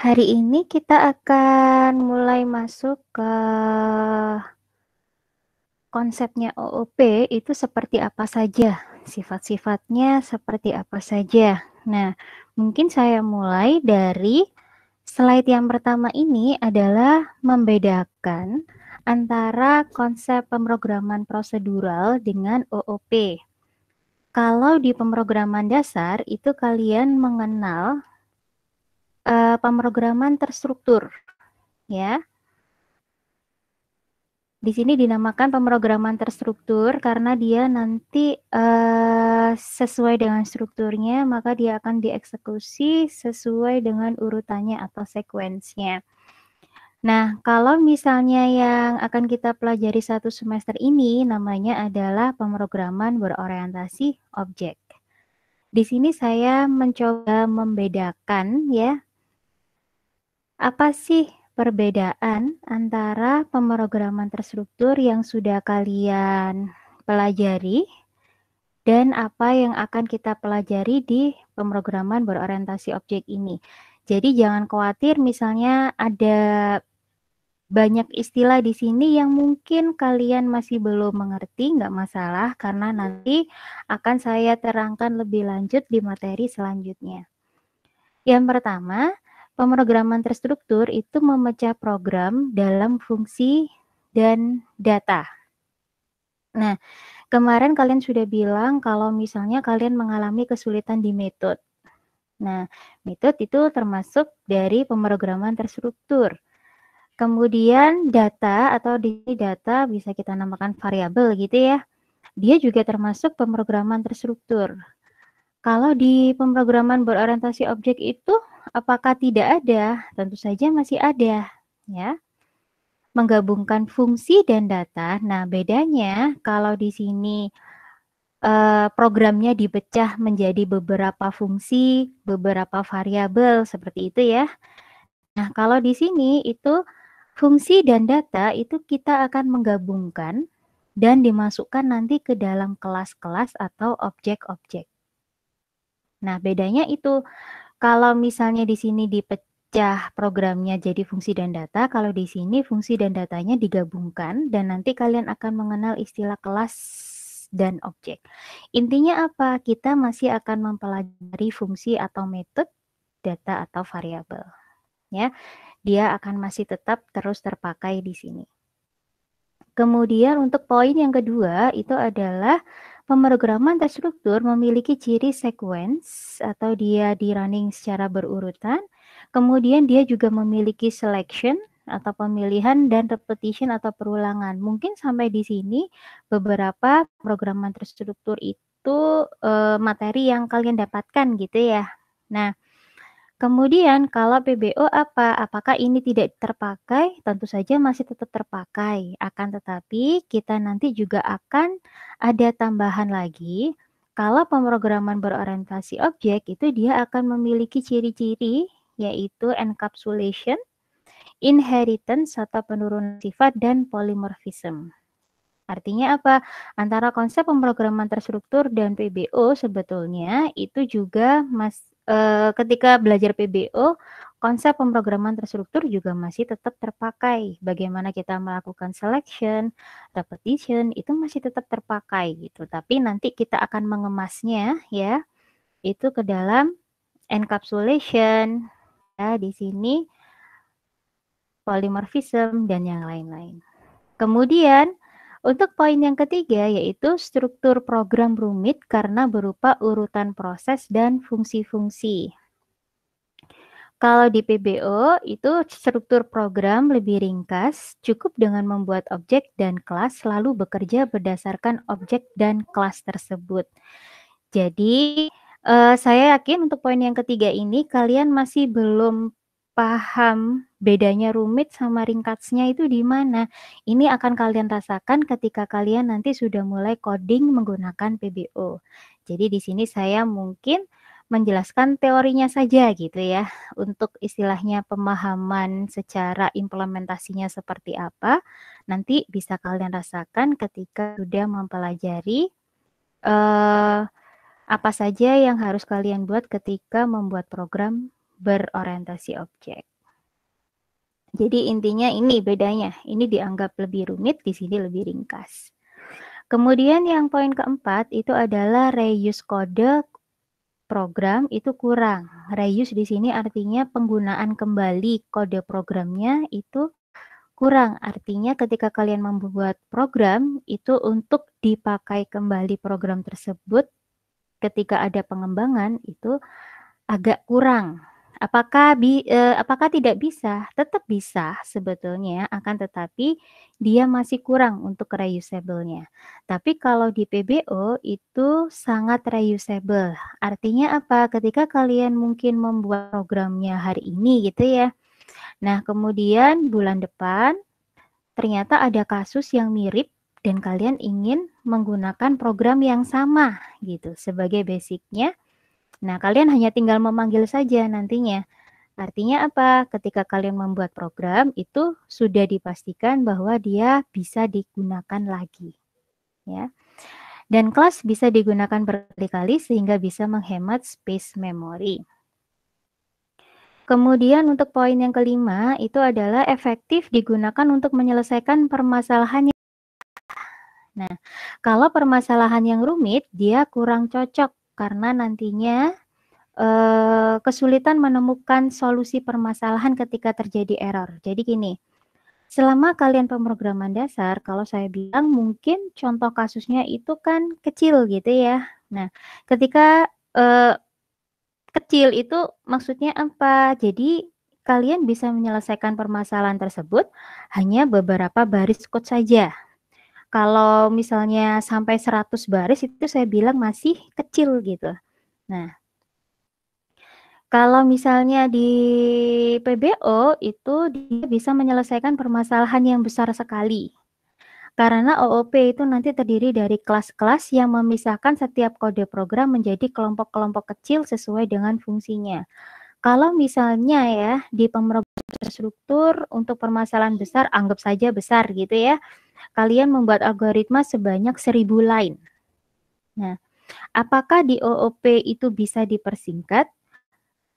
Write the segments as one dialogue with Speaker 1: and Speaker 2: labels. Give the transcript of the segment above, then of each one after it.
Speaker 1: Hari ini kita akan mulai masuk ke konsepnya OOP itu seperti apa saja, sifat-sifatnya seperti apa saja. Nah, mungkin saya mulai dari slide yang pertama ini adalah membedakan antara konsep pemrograman prosedural dengan OOP. Kalau di pemrograman dasar itu kalian mengenal pemrograman terstruktur, ya. Di sini dinamakan pemrograman terstruktur karena dia nanti sesuai dengan strukturnya, maka dia akan dieksekusi sesuai dengan urutannya atau sekuensnya. Nah, kalau misalnya yang akan kita pelajari satu semester ini namanya adalah pemrograman berorientasi objek. Di sini saya mencoba membedakan ya, apa sih perbedaan antara pemrograman terstruktur yang sudah kalian pelajari dan apa yang akan kita pelajari di pemrograman berorientasi objek ini. Jadi jangan khawatir misalnya ada banyak istilah di sini yang mungkin kalian masih belum mengerti, nggak masalah karena nanti akan saya terangkan lebih lanjut di materi selanjutnya. Yang pertama, pemrograman terstruktur itu memecah program dalam fungsi dan data. Nah, kemarin kalian sudah bilang kalau misalnya kalian mengalami kesulitan di metode. Nah, metode itu termasuk dari pemrograman terstruktur. Kemudian data atau di data bisa kita namakan variabel gitu ya. Dia juga termasuk pemrograman terstruktur. Kalau di pemrograman berorientasi objek itu apakah tidak ada? Tentu saja masih ada, ya. Menggabungkan fungsi dan data. Nah, bedanya kalau di sini programnya dipecah menjadi beberapa fungsi, beberapa variabel seperti itu ya. Nah, kalau di sini itu fungsi dan data itu kita akan menggabungkan dan dimasukkan nanti ke dalam kelas-kelas atau objek-objek. Nah, bedanya itu kalau misalnya di sini dipecah programnya jadi fungsi dan data, kalau di sini fungsi dan datanya digabungkan dan nanti kalian akan mengenal istilah kelas dan objek. Intinya apa? Kita masih akan mempelajari fungsi atau metode, data atau variabel. Ya, dia akan masih tetap terus terpakai di sini. Kemudian untuk poin yang kedua itu adalah pemrograman terstruktur memiliki ciri sequence atau dia di running secara berurutan. Kemudian dia juga memiliki selection atau pemilihan dan repetition atau perulangan. Mungkin sampai di sini beberapa pemrograman terstruktur itu materi yang kalian dapatkan gitu ya. Nah, kemudian kalau PBO apa? Apakah ini tidak terpakai? Tentu saja masih tetap terpakai. Akan tetapi kita nanti juga akan ada tambahan lagi. Kalau pemrograman berorientasi objek itu dia akan memiliki ciri-ciri yaitu encapsulation, inheritance atau penurunan sifat dan polymorphism. Artinya apa? Antara konsep pemrograman terstruktur dan PBO sebetulnya itu juga ketika belajar PBO, konsep pemrograman terstruktur juga masih tetap terpakai. Bagaimana kita melakukan selection, repetition itu masih tetap terpakai gitu. Tapi nanti kita akan mengemasnya ya, itu ke dalam encapsulation ya di sini polymorphism dan yang lain-lain. Kemudian untuk poin yang ketiga yaitu struktur program rumit karena berupa urutan proses dan fungsi-fungsi. Kalau di PBO itu struktur program lebih ringkas, cukup dengan membuat objek dan kelas lalu bekerja berdasarkan objek dan kelas tersebut. Jadi saya yakin untuk poin yang ketiga ini kalian masih belum paham bedanya rumit sama ringkasnya itu di mana. Ini akan kalian rasakan ketika kalian nanti sudah mulai coding menggunakan PBO. Jadi di sini saya mungkin menjelaskan teorinya saja gitu ya. Untuk istilahnya pemahaman secara implementasinya seperti apa, nanti bisa kalian rasakan ketika sudah mempelajari apa saja yang harus kalian buat ketika membuat program berorientasi objek. Jadi intinya ini bedanya, ini dianggap lebih rumit, di sini lebih ringkas. Kemudian yang poin keempat itu adalah reuse kode program itu kurang. Reuse di sini artinya penggunaan kembali kode programnya itu kurang. Artinya ketika kalian membuat program itu untuk dipakai kembali program tersebut ketika ada pengembangan itu agak kurang. Apakah tidak bisa? Tetap bisa sebetulnya, akan tetapi dia masih kurang untuk reusable-nya. Tapi kalau di PBO itu sangat reusable. Artinya apa? Ketika kalian mungkin membuat programnya hari ini gitu ya. Nah, kemudian bulan depan ternyata ada kasus yang mirip dan kalian ingin menggunakan program yang sama gitu sebagai basicnya. Nah, kalian hanya tinggal memanggil saja nantinya. Artinya apa? Ketika kalian membuat program itu sudah dipastikan bahwa dia bisa digunakan lagi. Ya. Dan kelas bisa digunakan berkali-kali sehingga bisa menghemat space memory. Kemudian untuk poin yang kelima itu adalah efektif digunakan untuk menyelesaikan permasalahan. Nah, kalau permasalahan yang rumit dia kurang cocok karena nantinya kesulitan menemukan solusi permasalahan ketika terjadi error. Jadi gini, selama kalian pemrograman dasar, kalau saya bilang mungkin contoh kasusnya itu kan kecil gitu ya. Nah, ketika kecil itu maksudnya apa? Jadi kalian bisa menyelesaikan permasalahan tersebut hanya beberapa baris code saja. Kalau misalnya sampai 100 baris itu saya bilang masih kecil gitu. Nah, kalau misalnya di PBO itu dia bisa menyelesaikan permasalahan yang besar sekali. Karena OOP itu nanti terdiri dari kelas-kelas yang memisahkan setiap kode program menjadi kelompok-kelompok kecil sesuai dengan fungsinya. Kalau misalnya ya di pemrograman terstruktur untuk permasalahan besar, anggap saja besar gitu ya, kalian membuat algoritma sebanyak 1000 line. Nah, apakah di OOP itu bisa dipersingkat?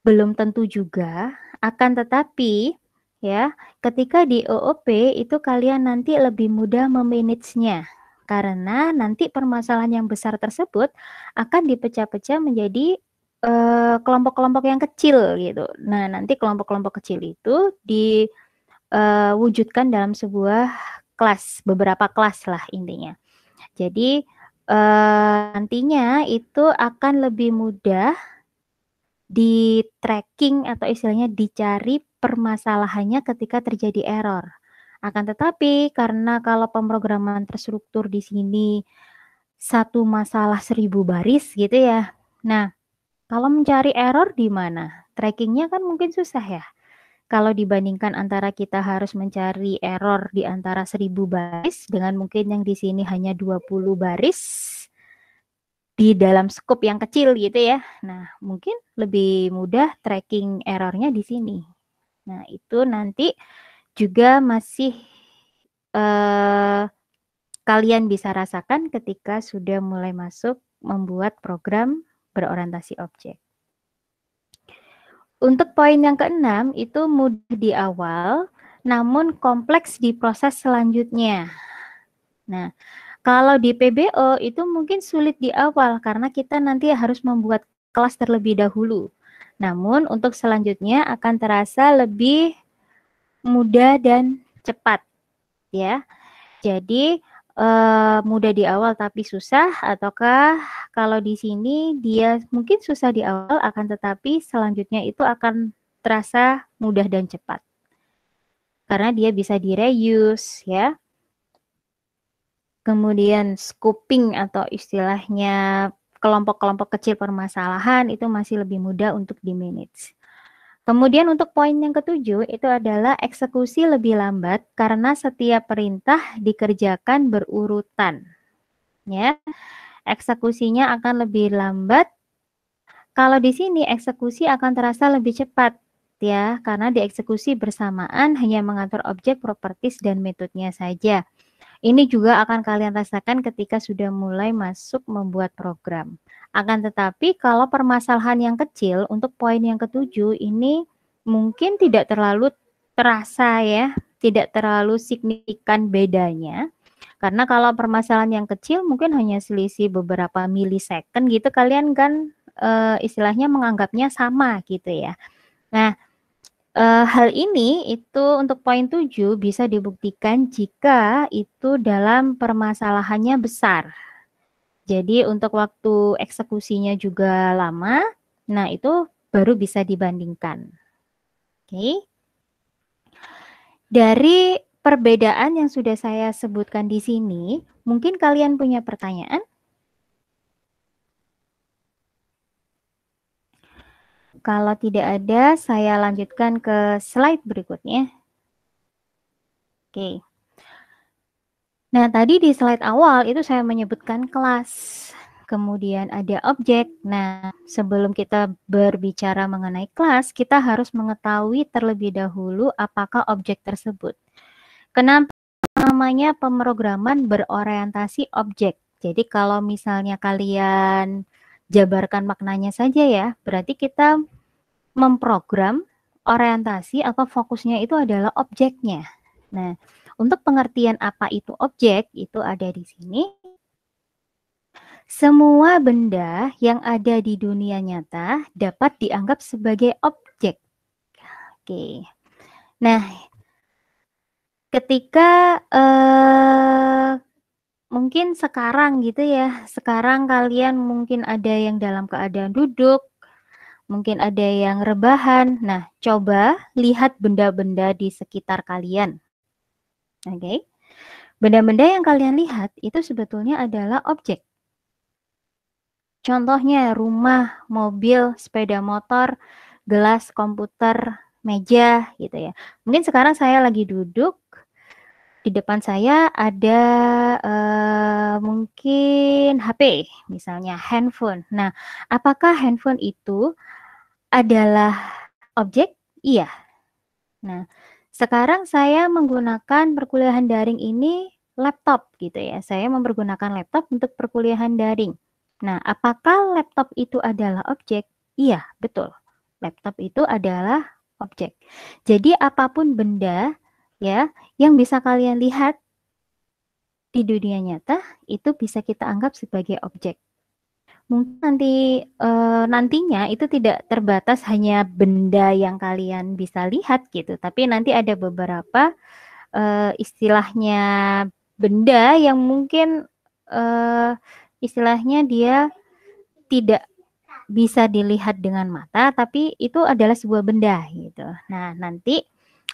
Speaker 1: Belum tentu juga, akan tetapi ya, ketika di OOP itu kalian nanti lebih mudah memanage-nya. Karena nanti permasalahan yang besar tersebut akan dipecah-pecah menjadi kelompok-kelompok yang kecil gitu. Nah, nanti kelompok-kelompok kecil itu diwujudkan dalam sebuah kelas, beberapa kelas lah intinya. Jadi nantinya itu akan lebih mudah di tracking atau istilahnya dicari permasalahannya ketika terjadi error. Akan tetapi karena kalau pemrograman terstruktur di sini satu masalah 1000 baris gitu ya. Nah, kalau mencari error di mana? Trackingnya kan mungkin susah ya. Kalau dibandingkan antara kita harus mencari error di antara 1000 baris dengan mungkin yang di sini hanya 20 baris di dalam skop yang kecil gitu ya. Nah, mungkin lebih mudah tracking errornya di sini. Nah, itu nanti juga masih kalian bisa rasakan ketika sudah mulai masuk membuat program berorientasi objek. Untuk poin yang keenam itu mudah di awal, namun kompleks di proses selanjutnya. Nah, kalau di PBO itu mungkin sulit di awal karena kita nanti harus membuat kelas terlebih dahulu. Namun untuk selanjutnya akan terasa lebih mudah dan cepat ya. Jadi mudah di awal tapi susah, ataukah kalau di sini dia mungkin susah di awal akan tetapi selanjutnya itu akan terasa mudah dan cepat. Karena dia bisa di-reuse ya. Kemudian scoping atau istilahnya kelompok-kelompok kecil permasalahan itu masih lebih mudah untuk di-manage. Kemudian untuk poin yang ketujuh itu adalah eksekusi lebih lambat karena setiap perintah dikerjakan berurutan. Ya, eksekusinya akan lebih lambat. Kalau di sini eksekusi akan terasa lebih cepat ya, karena dieksekusi bersamaan hanya mengatur objek, properties dan metodenya saja. Ini juga akan kalian rasakan ketika sudah mulai masuk membuat program. Akan tetapi kalau permasalahan yang kecil untuk poin yang ketujuh ini mungkin tidak terlalu terasa ya, tidak terlalu signifikan bedanya. Karena kalau permasalahan yang kecil mungkin hanya selisih beberapa milisecond gitu, kalian kan istilahnya menganggapnya sama gitu ya. Nah, hal ini itu untuk poin 7 bisa dibuktikan jika itu dalam permasalahannya besar. Jadi untuk waktu eksekusinya juga lama, nah itu baru bisa dibandingkan. Oke. Dari perbedaan yang sudah saya sebutkan di sini, mungkin kalian punya pertanyaan? Kalau tidak ada, saya lanjutkan ke slide berikutnya. Oke. Nah, tadi di slide awal itu saya menyebutkan kelas, kemudian ada objek. Nah, sebelum kita berbicara mengenai kelas, kita harus mengetahui terlebih dahulu apakah objek tersebut. Kenapa namanya pemrograman berorientasi objek? Jadi kalau misalnya kalian jabarkan maknanya saja ya, berarti kita memprogram orientasi atau fokusnya itu adalah objeknya. Nah, untuk pengertian apa itu objek, itu ada di sini. Semua benda yang ada di dunia nyata dapat dianggap sebagai objek. Oke. Nah, ketika mungkin sekarang gitu ya, sekarang kalian mungkin ada yang dalam keadaan duduk, mungkin ada yang rebahan. Nah, coba lihat benda-benda di sekitar kalian. Oke. Benda-benda yang kalian lihat itu sebetulnya adalah objek. Contohnya rumah, mobil, sepeda motor, gelas, komputer, meja gitu ya. Mungkin sekarang saya lagi duduk, di depan saya ada mungkin HP, misalnya handphone. Nah, apakah handphone itu adalah objek? Iya. Nah, sekarang saya menggunakan perkuliahan daring ini laptop gitu ya. Saya mempergunakan laptop untuk perkuliahan daring. Nah, apakah laptop itu adalah objek? Iya, betul. Laptop itu adalah objek. Jadi apapun benda ya yang bisa kalian lihat di dunia nyata itu bisa kita anggap sebagai objek. Mungkin nantinya itu tidak terbatas hanya benda yang kalian bisa lihat gitu, tapi nanti ada beberapa istilahnya benda yang mungkin istilahnya dia tidak bisa dilihat dengan mata, tapi itu adalah sebuah benda gitu. Nah, nanti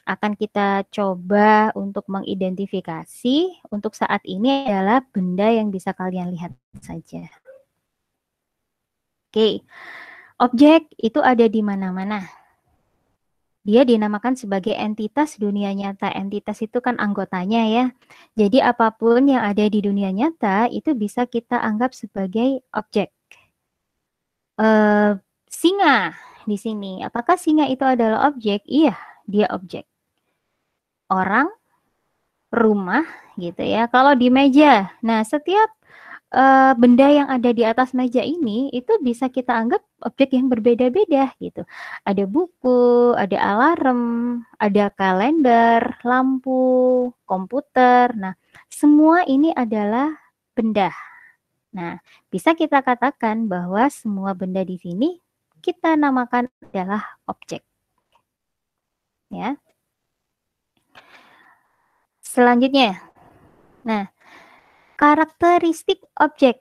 Speaker 1: akan kita coba untuk mengidentifikasi. Untuk saat ini adalah benda yang bisa kalian lihat saja. Oke, objek itu ada di mana-mana. Dia dinamakan sebagai entitas dunia nyata. Entitas itu kan anggotanya ya. Jadi apapun yang ada di dunia nyata itu bisa kita anggap sebagai objek. Singa di sini. Apakah singa itu adalah objek? Iya, dia objek. Orang, rumah gitu ya. Kalau di meja, nah setiap benda yang ada di atas meja ini itu bisa kita anggap objek yang berbeda-beda gitu. Ada buku, ada alarm, ada kalender, lampu, komputer. Nah, semua ini adalah benda. Nah, bisa kita katakan bahwa semua benda di sini kita namakan adalah objek. Ya. Selanjutnya. Nah, karakteristik objek.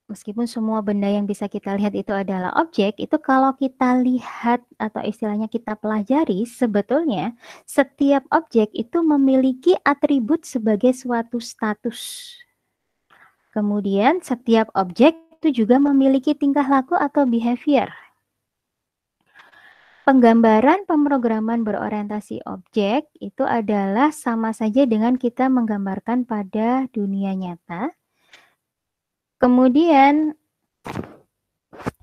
Speaker 1: Meskipun semua benda yang bisa kita lihat itu adalah objek, itu kalau kita lihat atau istilahnya kita pelajari, sebetulnya setiap objek itu memiliki atribut sebagai suatu status. Kemudian setiap objek itu juga memiliki tingkah laku atau behavior. Penggambaran pemrograman berorientasi objek itu adalah sama saja dengan kita menggambarkan pada dunia nyata. Kemudian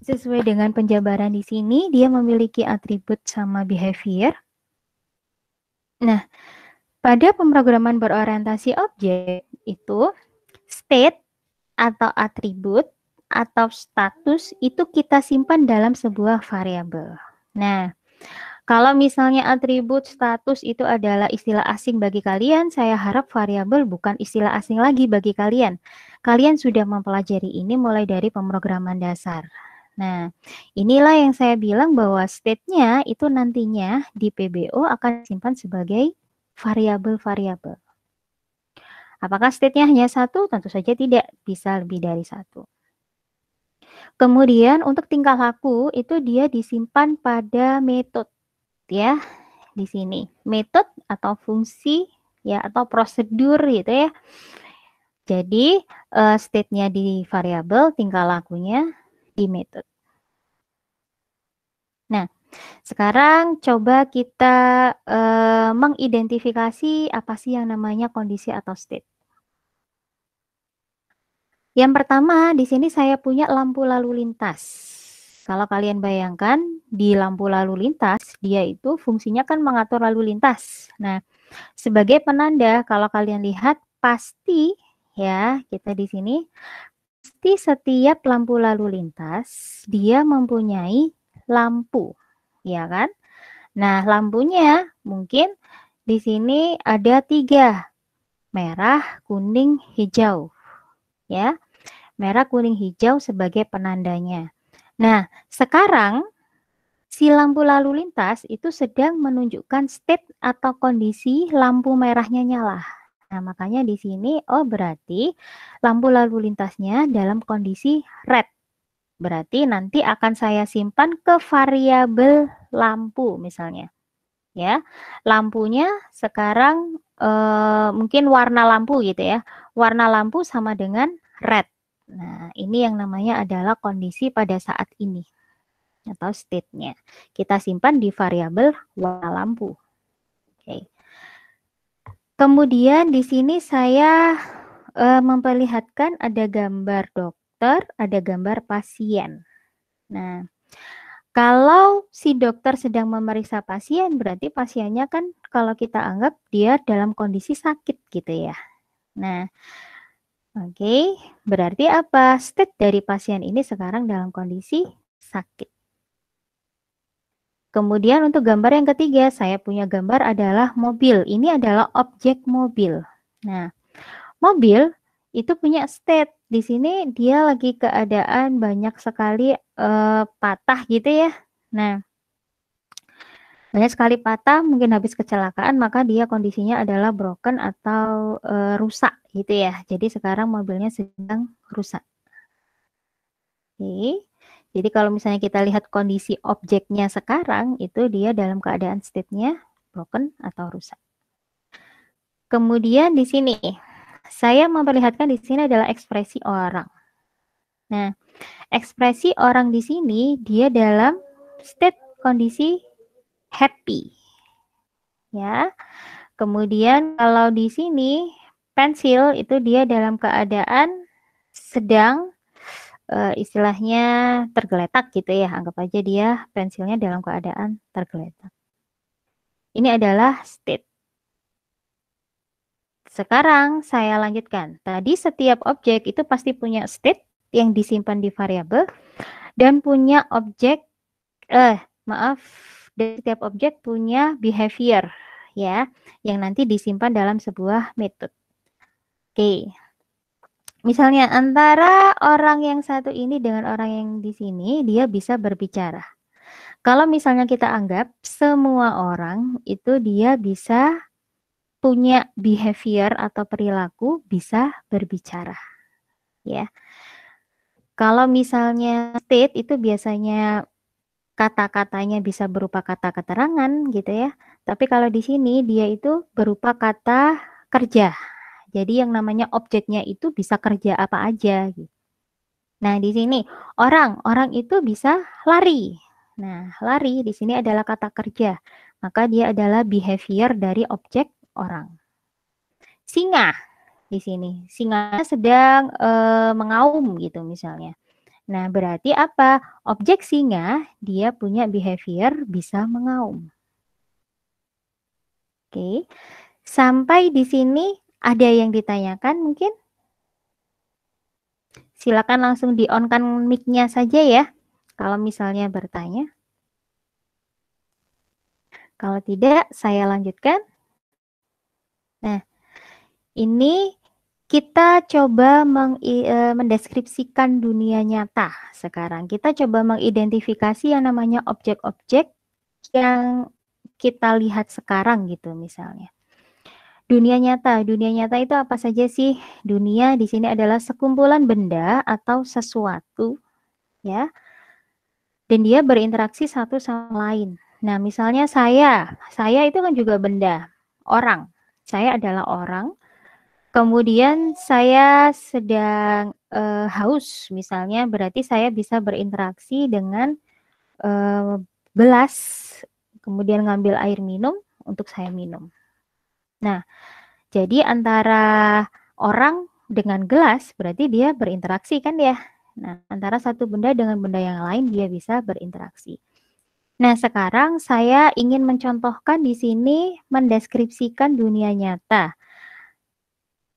Speaker 1: sesuai dengan penjabaran di sini, dia memiliki atribut sama behavior. Nah, pada pemrograman berorientasi objek itu state atau atribut atau status itu kita simpan dalam sebuah variabel. Nah, Kalau misalnya atribut status itu adalah istilah asing bagi kalian, saya harap variabel bukan istilah asing lagi bagi kalian. Kalian sudah mempelajari ini mulai dari pemrograman dasar. Nah, inilah yang saya bilang bahwa state-nya itu nantinya di PBO akan disimpan sebagai variabel-variabel. Apakah state-nya hanya satu? Tentu saja tidak, bisa lebih dari satu. Kemudian untuk tingkah laku itu dia disimpan pada metode ya di sini. Metode atau fungsi ya atau prosedur gitu ya. Jadi state-nya di variabel, tingkah lakunya di metode. Nah, sekarang coba kita mengidentifikasi apa sih yang namanya kondisi atau state. Yang pertama, di sini saya punya lampu lalu lintas. Kalau kalian bayangkan, di lampu lalu lintas, dia itu fungsinya kan mengatur lalu lintas. Nah, sebagai penanda, kalau kalian lihat, pasti ya, kita di sini, pasti setiap lampu lalu lintas, dia mempunyai lampu, ya kan? Nah, lampunya mungkin di sini ada 3, merah, kuning, hijau, ya. Merah, kuning, hijau sebagai penandanya. Nah, sekarang si lampu lalu lintas itu sedang menunjukkan state atau kondisi lampu merahnya nyala. Nah, makanya di sini, oh berarti lampu lalu lintasnya dalam kondisi red. Berarti nanti akan saya simpan ke variabel lampu misalnya. Ya, lampunya sekarang mungkin warna lampu gitu ya. Warna lampu sama dengan red. Nah, ini yang namanya adalah kondisi pada saat ini atau state-nya. Kita simpan di variabel warna lampu. Oke. Kemudian di sini saya memperlihatkan ada gambar dokter, ada gambar pasien. Nah, kalau si dokter sedang memeriksa pasien, berarti pasiennya kan kalau kita anggap dia dalam kondisi sakit gitu ya. Nah, oke, berarti apa? State dari pasien ini sekarang dalam kondisi sakit. Kemudian untuk gambar yang ketiga, saya punya gambar adalah mobil. Ini adalah objek mobil. Nah, mobil itu punya state. Di sini dia lagi keadaan banyak sekali patah gitu ya. Nah, banyak sekali patah, mungkin habis kecelakaan, maka dia kondisinya adalah broken atau rusak gitu ya. Jadi sekarang mobilnya sedang rusak. Oke. Jadi kalau misalnya kita lihat kondisi objeknya sekarang, itu dia dalam keadaan state-nya broken atau rusak. Kemudian di sini, saya memperlihatkan di sini adalah ekspresi orang. Nah, ekspresi orang di sini, dia dalam state kondisi happy. Ya. Kemudian kalau di sini pensil itu dia dalam keadaan sedang istilahnya tergeletak gitu ya. Anggap aja dia pensilnya dalam keadaan tergeletak. Ini adalah state. Sekarang saya lanjutkan. Tadi setiap objek itu pasti punya state yang disimpan di variabel dan punya objek dan setiap objek punya behavior ya, yang nanti disimpan dalam sebuah metode. Oke. Misalnya antara orang yang satu ini dengan orang yang di sini, dia bisa berbicara. Kalau misalnya kita anggap semua orang itu dia bisa punya behavior atau perilaku bisa berbicara. Ya. Kalau misalnya state itu biasanya kata-katanya bisa berupa kata keterangan gitu ya. Tapi kalau di sini dia itu berupa kata kerja. Jadi yang namanya objeknya itu bisa kerja apa aja gitu. Nah, di sini orang itu bisa lari. Nah, lari di sini adalah kata kerja. Maka dia adalah behavior dari objek orang. Singa di sini. Singa sedang mengaum gitu misalnya. Nah, berarti apa? Objek singa dia punya behavior bisa mengaum. Oke. Sampai di sini ada yang ditanyakan mungkin? Silakan langsung di-on-kan mic-nya saja ya. Kalau misalnya bertanya. Kalau tidak, saya lanjutkan. Nah, ini kita coba mendeskripsikan dunia nyata sekarang. Kita coba mengidentifikasi yang namanya objek-objek yang kita lihat sekarang gitu misalnya. Dunia nyata itu apa saja sih? Dunia di sini adalah sekumpulan benda atau sesuatu, ya. Dan dia berinteraksi satu sama lain. Nah, misalnya saya itu kan juga benda, orang. Saya adalah orang. Kemudian saya sedang haus, misalnya, berarti saya bisa berinteraksi dengan gelas, kemudian ngambil air minum untuk saya minum. Nah, jadi antara orang dengan gelas berarti dia berinteraksi kan ya. Nah, antara satu benda dengan benda yang lain dia bisa berinteraksi. Nah, sekarang saya ingin mencontohkan di sini mendeskripsikan dunia nyata.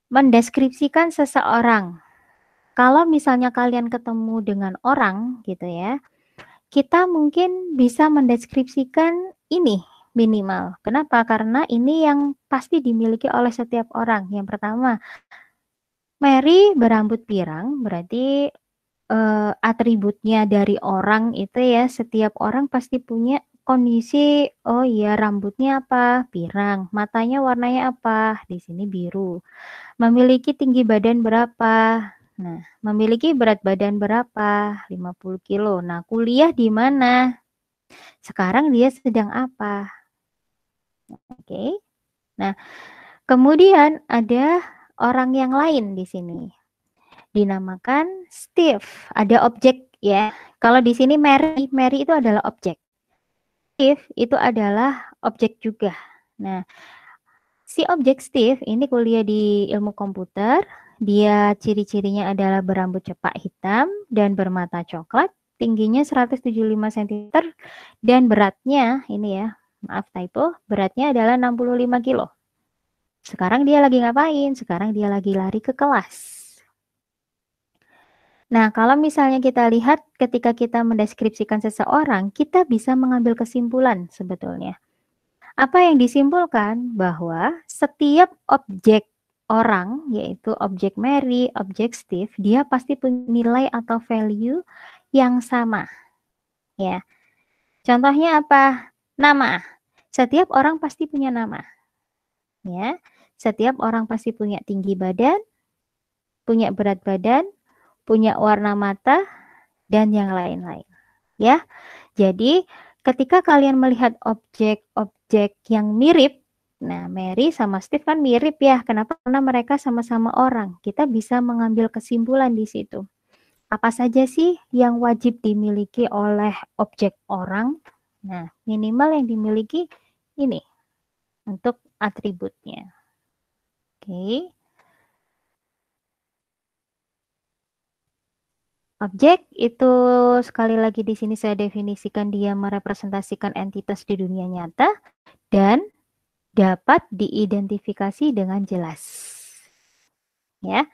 Speaker 1: Mendeskripsikan seseorang. Kalau misalnya kalian ketemu dengan orang gitu ya, kita mungkin bisa mendeskripsikan ini minimal. Kenapa? Karena ini yang pasti dimiliki oleh setiap orang. Yang pertama, Mary berambut pirang, berarti atributnya dari orang itu ya, setiap orang pasti punya kondisi, oh iya rambutnya apa? Pirang. Matanya warnanya apa? Di sini biru. Memiliki tinggi badan berapa? Nah, memiliki berat badan berapa? 50 kilo. Nah, kuliah di mana? Sekarang dia sedang apa? Oke. Nah, kemudian ada orang yang lain di sini. Dinamakan Steve. Ada objek ya. Kalau di sini Mary itu adalah objek. Steve itu adalah objek juga. Nah, si objek Steve ini kuliah di ilmu komputer. Dia ciri-cirinya adalah berambut cepak hitam dan bermata coklat. Tingginya 175 cm dan beratnya, ini ya, maaf typo, beratnya adalah 65 kilo. Sekarang dia lagi ngapain? Sekarang dia lagi lari ke kelas. Nah, kalau misalnya kita lihat ketika kita mendeskripsikan seseorang, kita bisa mengambil kesimpulan sebetulnya. Apa yang disimpulkan? Bahwa setiap objek orang, yaitu objek Mary, objek Steve, dia pasti punya nilai atau value yang sama. Ya. Contohnya apa? Nama. Setiap orang pasti punya nama. Ya. Setiap orang pasti punya tinggi badan, punya berat badan, punya warna mata, dan yang lain-lain. Ya. Jadi, ketika kalian melihat objek-objek yang mirip, nah Mary sama Steve kan mirip ya. Kenapa? Karena mereka sama-sama orang. Kita bisa mengambil kesimpulan di situ. Apa saja sih yang wajib dimiliki oleh objek orang? Nah, minimal yang dimiliki ini untuk atributnya. Oke. Objek itu sekali lagi di sini saya definisikan dia merepresentasikan entitas di dunia nyata dan dapat diidentifikasi dengan jelas. Ya.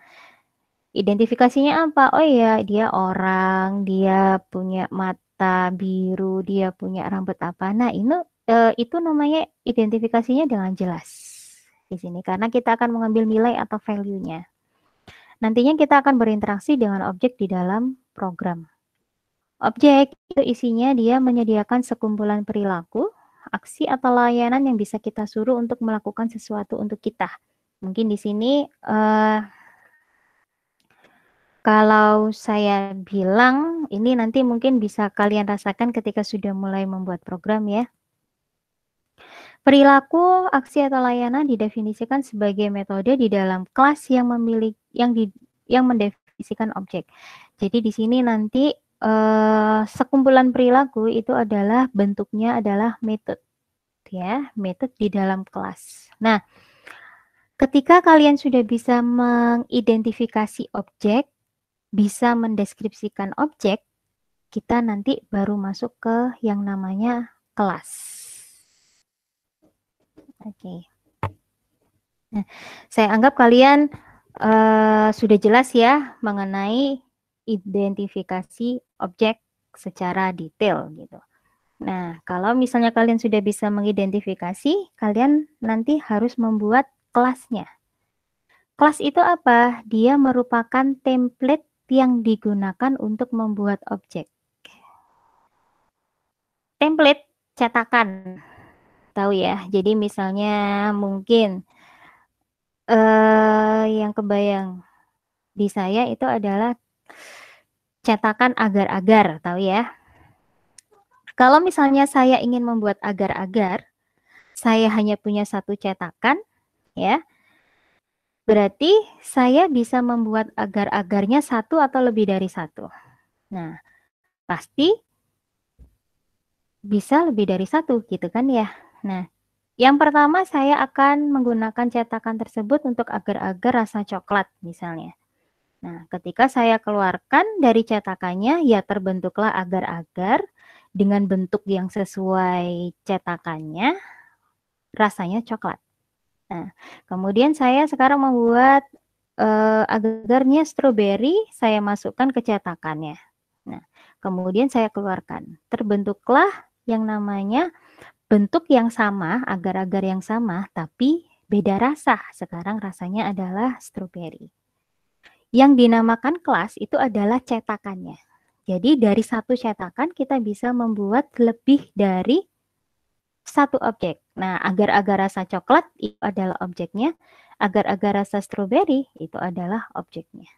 Speaker 1: Identifikasinya apa? Oh iya, dia orang, dia punya mata biru, dia punya rambut apa. Nah, itu namanya identifikasinya dengan jelas di sini karena kita akan mengambil nilai atau value-nya. Nantinya kita akan berinteraksi dengan objek di dalam program. Objek itu isinya dia menyediakan sekumpulan perilaku, aksi atau layanan yang bisa kita suruh untuk melakukan sesuatu untuk kita. Mungkin di sini kalau saya bilang, ini nanti mungkin bisa kalian rasakan ketika sudah mulai membuat program ya. Perilaku, aksi atau layanan didefinisikan sebagai metode di dalam kelas yang mendefinisikan objek. Jadi di sini nanti sekumpulan perilaku itu adalah bentuknya adalah metode ya, metode di dalam kelas. Nah, ketika kalian sudah bisa mengidentifikasi objek, bisa mendeskripsikan objek, kita nanti baru masuk ke yang namanya kelas. Oke. Nah, saya anggap kalian sudah jelas ya mengenai identifikasi objek secara detail gitu. Nah, kalau misalnya kalian sudah bisa mengidentifikasi, kalian nanti harus membuat kelasnya. Kelas itu apa? Dia merupakan template yang digunakan untuk membuat objek. Template cetakan, tahu ya. Jadi misalnya mungkin yang kebayang di saya itu adalah cetakan agar-agar, tahu ya. Kalau misalnya saya ingin membuat agar-agar, saya hanya punya satu cetakan, ya. Berarti saya bisa membuat agar-agarnya satu atau lebih dari satu. Nah, pasti bisa lebih dari satu, gitu kan ya. Nah, yang pertama saya akan menggunakan cetakan tersebut untuk agar-agar rasa coklat misalnya. Nah, ketika saya keluarkan dari cetakannya, ya terbentuklah agar-agar dengan bentuk yang sesuai cetakannya, rasanya coklat. Nah, kemudian saya sekarang membuat agar-agarnya stroberi, saya masukkan ke cetakannya. Nah, kemudian saya keluarkan. Terbentuklah yang namanya bentuk yang sama, agar-agar yang sama, tapi beda rasa. Sekarang rasanya adalah stroberi. Yang dinamakan kelas itu adalah cetakannya. Jadi dari satu cetakan kita bisa membuat lebih dari satu objek. Nah, agar-agar rasa coklat itu adalah objeknya, agar-agar rasa stroberi itu adalah objeknya.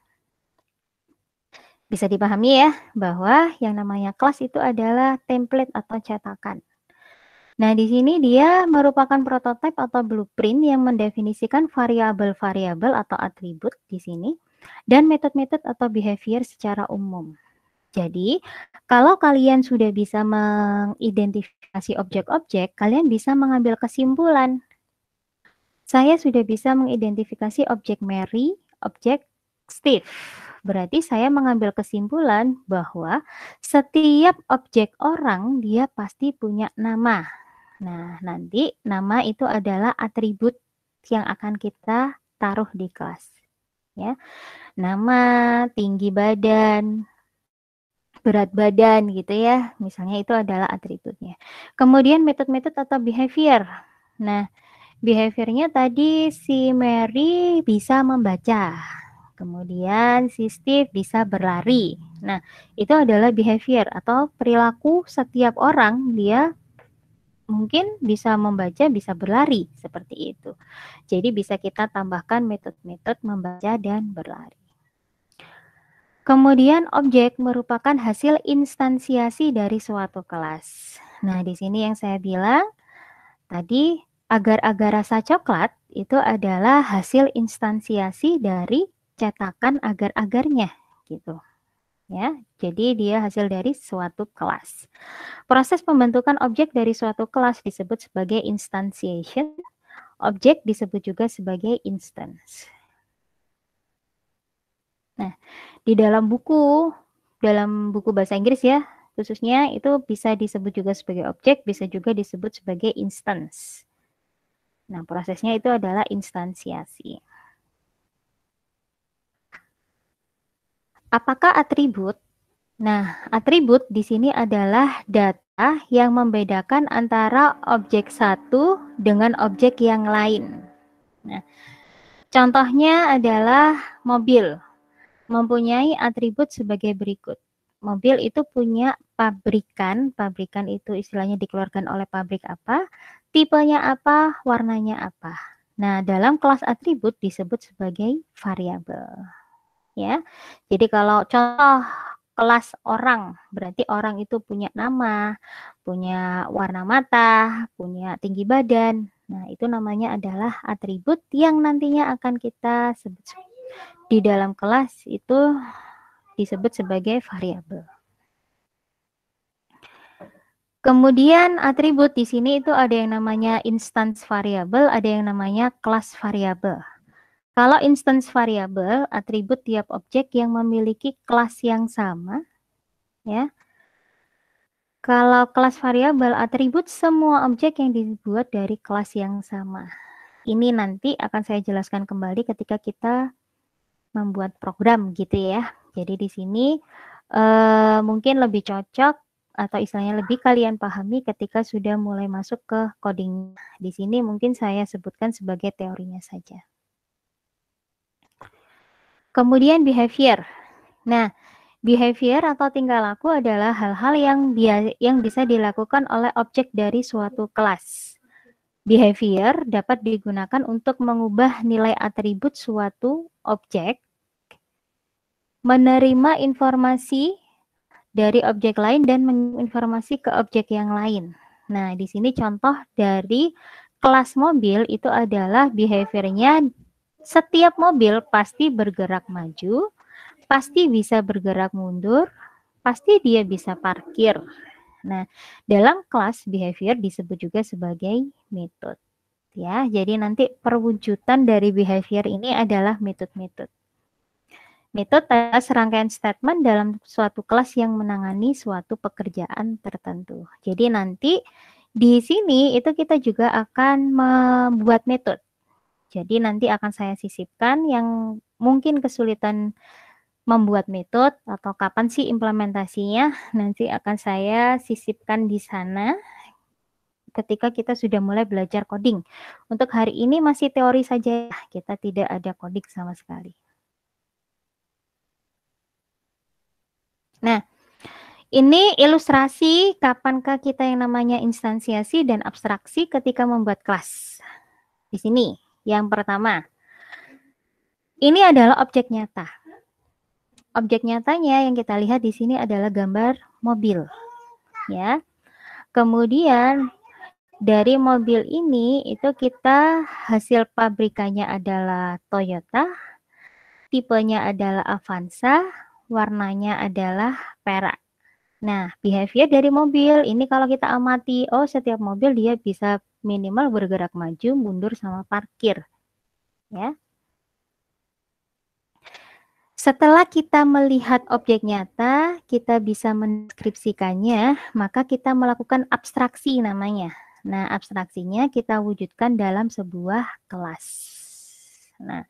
Speaker 1: Bisa dipahami ya, bahwa yang namanya kelas itu adalah template atau cetakan. Nah, di sini dia merupakan prototipe atau blueprint yang mendefinisikan variabel-variabel atau atribut di sini dan metode-metode atau behavior secara umum. Jadi, kalau kalian sudah bisa mengidentifikasi objek-objek, kalian bisa mengambil kesimpulan. Saya sudah bisa mengidentifikasi objek Mary, objek Steve. Berarti saya mengambil kesimpulan bahwa setiap objek orang dia pasti punya nama. Nah, nanti nama itu adalah atribut yang akan kita taruh di kelas. Ya. Nama, tinggi badan, berat badan gitu ya. Misalnya itu adalah atributnya. Kemudian metode-metode atau behavior. Nah, behaviornya tadi si Mary bisa membaca. Kemudian si Steve bisa berlari. Nah, itu adalah behavior atau perilaku setiap orang dia mungkin bisa membaca, bisa berlari, seperti itu. Jadi bisa kita tambahkan metode-metode membaca dan berlari. Kemudian objek merupakan hasil instansiasi dari suatu kelas. Nah, di sini yang saya bilang tadi agar-agar rasa coklat itu adalah hasil instansiasi dari cetakan agar-agarnya gitu. Ya, jadi dia hasil dari suatu kelas. Proses pembentukan objek dari suatu kelas disebut sebagai instantiation. Objek disebut juga sebagai instance. Nah, di dalam buku bahasa Inggris ya, khususnya itu bisa disebut juga sebagai objek, bisa juga disebut sebagai instance. Nah, prosesnya itu adalah instansiasi. Apakah atribut? Nah, atribut di sini adalah data yang membedakan antara objek satu dengan objek yang lain. Nah, contohnya adalah mobil. Mempunyai atribut sebagai berikut. Mobil itu punya pabrikan itu istilahnya dikeluarkan oleh pabrik apa, tipenya apa, warnanya apa. Nah, dalam kelas atribut disebut sebagai variabel. Ya. Jadi kalau contoh kelas orang, berarti orang itu punya nama, punya warna mata, punya tinggi badan. Nah, itu namanya adalah atribut yang nantinya akan kita sebut di dalam kelas itu disebut sebagai variabel. Kemudian atribut di sini itu ada yang namanya instance variabel, ada yang namanya kelas variabel. Kalau instance variabel, atribut tiap objek yang memiliki kelas yang sama, ya. Kalau kelas variabel, atribut semua objek yang dibuat dari kelas yang sama. Ini nanti akan saya jelaskan kembali ketika kita membuat program gitu ya. Jadi di sini mungkin lebih cocok atau istilahnya lebih kalian pahami ketika sudah mulai masuk ke coding. Di sini mungkin saya sebutkan sebagai teorinya saja. Kemudian behavior. Nah, behavior atau tingkah laku adalah hal-hal yang bisa dilakukan oleh objek dari suatu kelas. Behavior dapat digunakan untuk mengubah nilai atribut suatu objek, menerima informasi dari objek lain dan menginformasi ke objek yang lain. Nah, di sini contoh dari kelas mobil itu adalah behaviornya setiap mobil pasti bergerak maju, pasti bisa bergerak mundur, pasti dia bisa parkir. Nah, dalam kelas behavior disebut juga sebagai metode. Ya, jadi nanti perwujudan dari behavior ini adalah metode-metode. Metode adalah serangkaian statement dalam suatu kelas yang menangani suatu pekerjaan tertentu. Jadi nanti di sini itu kita juga akan membuat metode. Jadi nanti akan saya sisipkan yang mungkin kesulitan membuat metode atau kapan sih implementasinya, nanti akan saya sisipkan di sana ketika kita sudah mulai belajar coding. Untuk hari ini masih teori saja, kita tidak ada coding sama sekali. Nah, ini ilustrasi kapankah kita yang namanya instansiasi dan abstraksi ketika membuat kelas. Di sini, yang pertama, ini adalah objek nyata. Objek nyatanya yang kita lihat di sini adalah gambar mobil, ya. Kemudian dari mobil ini itu kita hasil pabrikannya adalah Toyota, tipenya adalah Avanza, warnanya adalah perak. Nah, behavior dari mobil ini kalau kita amati, oh setiap mobil dia bisa minimal bergerak maju, mundur, sama parkir, ya. Setelah kita melihat objek nyata, kita bisa mendeskripsikannya, maka kita melakukan abstraksi namanya. Nah, abstraksinya kita wujudkan dalam sebuah kelas. Nah,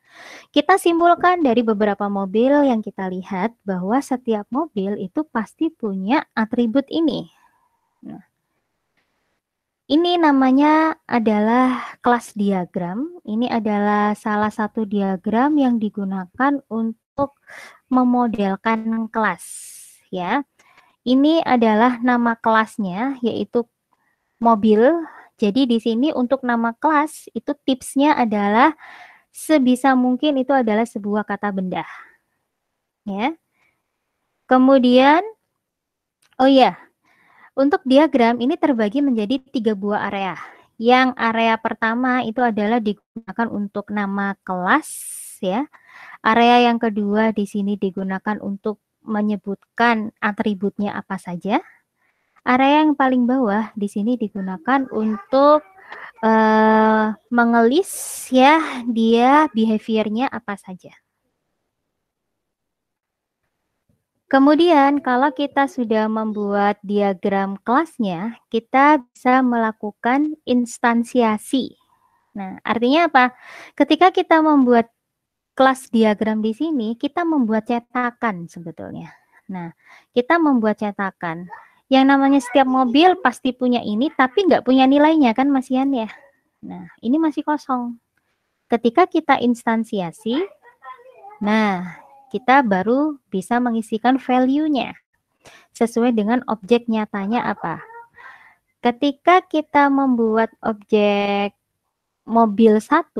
Speaker 1: kita simpulkan dari beberapa mobil yang kita lihat bahwa setiap mobil itu pasti punya atribut ini. Nah, ini namanya adalah kelas diagram. Ini adalah salah satu diagram yang digunakan untuk memodelkan kelas, ya. Ini adalah nama kelasnya, yaitu mobil. Jadi di sini untuk nama kelas itu tipsnya adalah sebisa mungkin itu adalah sebuah kata benda, ya. Kemudian, oh ya, untuk diagram ini terbagi menjadi 3 buah area. Yang area pertama itu adalah digunakan untuk nama kelas, ya. Area yang kedua di sini digunakan untuk menyebutkan atributnya apa saja. Area yang paling bawah di sini digunakan untuk mengelis ya dia behaviornya apa saja. Kemudian kalau kita sudah membuat diagram kelasnya, kita bisa melakukan instansiasi. Nah, artinya apa? Ketika kita membuat kelas diagram di sini, kita membuat cetakan sebetulnya. Nah, kita membuat cetakan. Yang namanya setiap mobil pasti punya ini, tapi nggak punya nilainya kan Mas Ian ya? Nah, ini masih kosong. Ketika kita instansiasi, nah, kita baru bisa mengisikan value-nya sesuai dengan objek nyatanya apa. Ketika kita membuat objek mobil 1,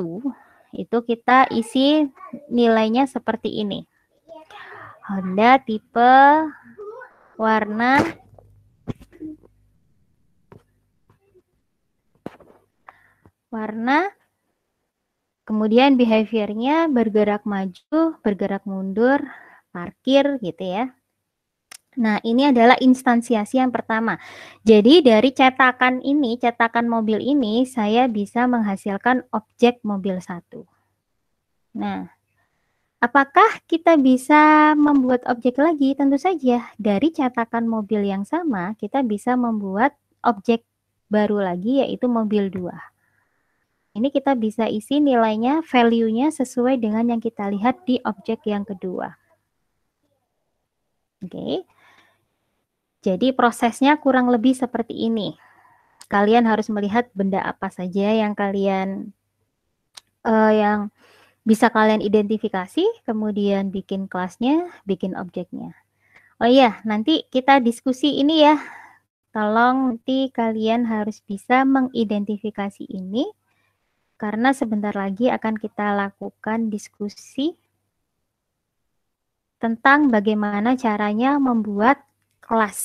Speaker 1: itu kita isi nilainya seperti ini. Honda tipe warna kemudian behaviornya bergerak maju, bergerak mundur, parkir gitu ya. Nah, ini adalah instansiasi yang pertama. Jadi dari cetakan ini, cetakan mobil ini, saya bisa menghasilkan objek mobil 1. Nah, apakah kita bisa membuat objek lagi? Tentu saja. Dari cetakan mobil yang sama, kita bisa membuat objek baru lagi, yaitu mobil 2. Ini kita bisa isi nilainya, value-nya sesuai dengan yang kita lihat di objek yang kedua. Oke. Jadi prosesnya kurang lebih seperti ini. Kalian harus melihat benda apa saja yang yang bisa kalian identifikasi, kemudian bikin kelasnya, bikin objeknya. Oh iya, nanti kita diskusi ini ya. Tolong nanti kalian harus bisa mengidentifikasi ini, karena sebentar lagi akan kita lakukan diskusi tentang bagaimana caranya membuat kelas.